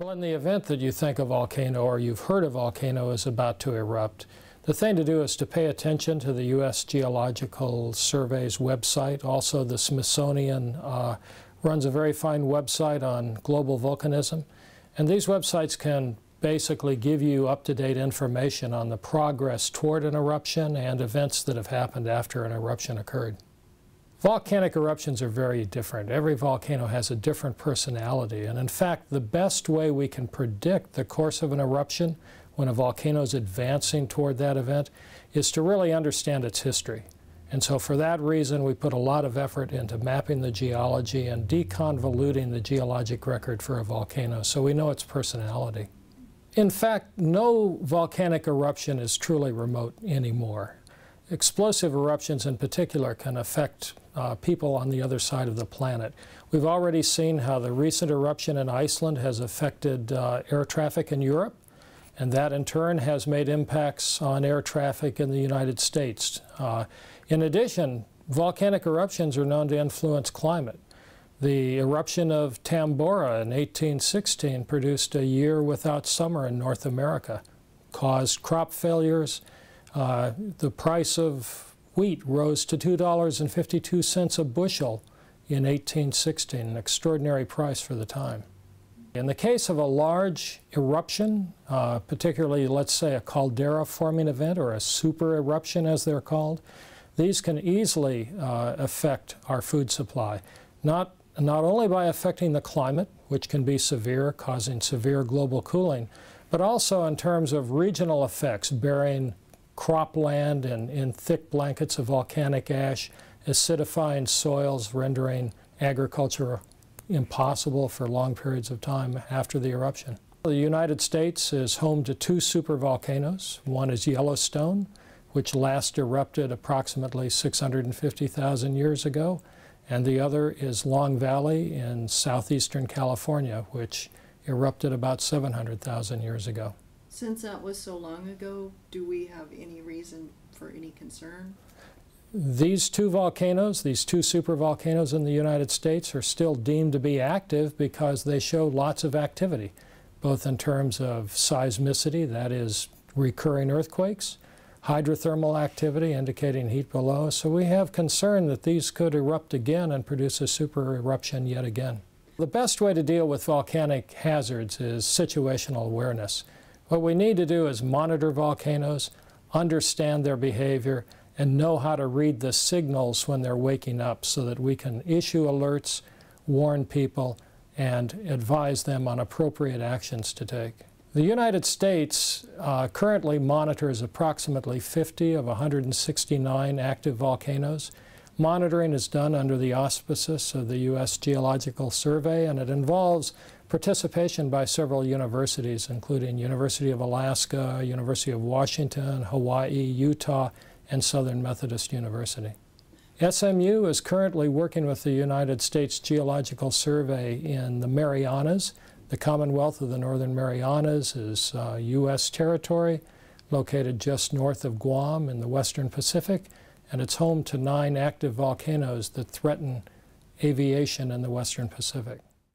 Well, in the event that you think a volcano or you've heard a volcano is about to erupt, the thing to do is to pay attention to the U.S. Geological Survey's website. Also, the Smithsonian runs a very fine website on global volcanism. And these websites can basically give you up-to-date information on the progress toward an eruption and events that have happened after an eruption occurred. Volcanic eruptions are very different. Every volcano has a different personality, and in fact, the best way we can predict the course of an eruption when a volcano is advancing toward that event is to really understand its history. And so for that reason, we put a lot of effort into mapping the geology and deconvoluting the geologic record for a volcano so we know its personality. In fact, no volcanic eruption is truly remote anymore. Explosive eruptions in particular can affect people on the other side of the planet. We've already seen how the recent eruption in Iceland has affected air traffic in Europe, and that in turn has made impacts on air traffic in the United States. In addition, volcanic eruptions are known to influence climate. The eruption of Tambora in 1816 produced a year without summer in North America, caused crop failures. The price of wheat rose to $2.52 a bushel in 1816, an extraordinary price for the time. In the case of a large eruption, particularly, let's say, a caldera-forming event or a super eruption, as they're called, these can easily affect our food supply, not only by affecting the climate, which can be severe, causing severe global cooling, but also in terms of regional effects, burying cropland in thick blankets of volcanic ash, acidifying soils, rendering agriculture impossible for long periods of time after the eruption. The United States is home to two supervolcanoes. One is Yellowstone, which last erupted approximately 650,000 years ago, and the other is Long Valley in southeastern California, which erupted about 700,000 years ago. Since that was so long ago, do we have any reason for any concern? These two volcanoes, these two supervolcanoes in the United States, are still deemed to be active because they show lots of activity, both in terms of seismicity, that is recurring earthquakes, hydrothermal activity indicating heat below. So we have concern that these could erupt again and produce a super eruption yet again. The best way to deal with volcanic hazards is situational awareness. What we need to do is monitor volcanoes, understand their behavior, and know how to read the signals when they're waking up so that we can issue alerts, warn people, and advise them on appropriate actions to take. The United States currently monitors approximately 50 of 169 active volcanoes. Monitoring is done under the auspices of the U.S. Geological Survey, and it involves participation by several universities, including University of Alaska, University of Washington, Hawaii, Utah, and Southern Methodist University. SMU is currently working with the United States Geological Survey in the Marianas. The Commonwealth of the Northern Marianas is U.S. territory located just north of Guam in the Western Pacific, and it's home to 9 active volcanoes that threaten aviation in the Western Pacific.